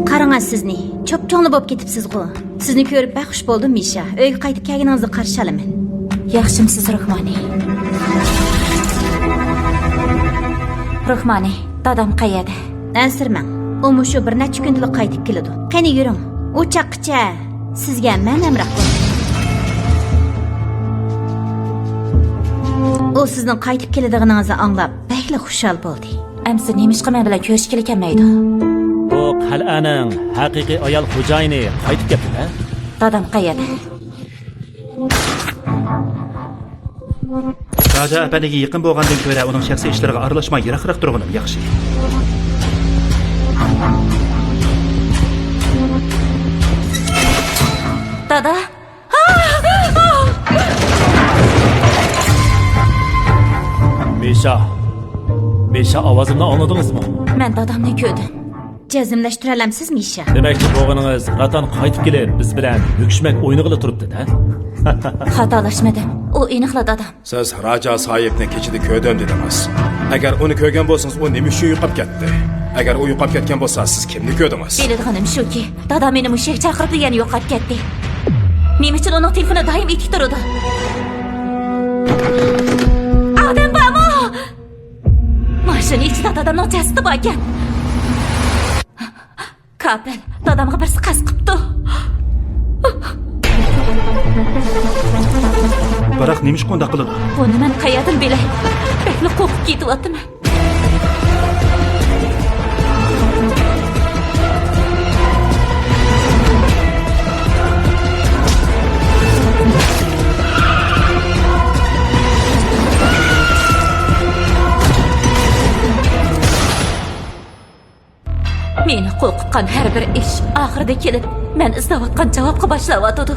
Qarangaz sizni. Cho'p-cho'ngli bo'lib ketibsiz-ku. Sizni ko'rib baxush bo'ldim, Misha. Uyga qaytib kelganingizni qarshi olaman. Yaxshimisiz, Ruhmani? Ruhmani, dadam qayerda? Ansirmang. U mushu bir necha kunlik qaytib keladi. Qani yuring. U chaqqicha sizga men amroq bo'laman. U sizning qaytib keladiganingizni anglab, bakli xushal bo'ldi. Amsi nemishqa men bilan ko'rishgili kelmaydi. Bu qal'aning haqiqiy ayol xo'jayini qaytib keldi-da. Dadam qayerda? Raja apaniga yaqin bo'lgandan ko'ra uning shaxsiy ishlariga aralashmay yiroqroq turganim yaxshi. Dada? Misha ovozimni anladingizmi? Men dadamni ko'rdim. Jazmlashtira olamsiz, Misha? Demakchi bo'g'iningiz Ratan qaytib kelib biz bilan yukishmak o'ynig'ili turibdi-da. Xatolashmadim. U aniqla dadam. Siz Raja sohibni kechida ko'rdim dedingiz. Agar uni ko'rgan bo'lsangiz, u nima uchun yo'qolib ketdi? Agar u yo'qolib ketgan bo'lsa, siz kimni ko'rdingiz? Biladiganim shuki, dadam meni mushak chaqirib degan yo'qolib ketdi. Nima uchun uning telefoni doim etik turadi? Adam bormi? Mashina ichida dadamning jasadi bor ekan. Kapel, dadamga birsi qasd qilibdi. Biroq nima ish qonda qiladi? Buni men qayerdan bilay? Bekli qo'rqib ketyapman. Meni qo'rqitgan har bir ish oxirida kelib, men izlayotgan javobga boshlayotdi.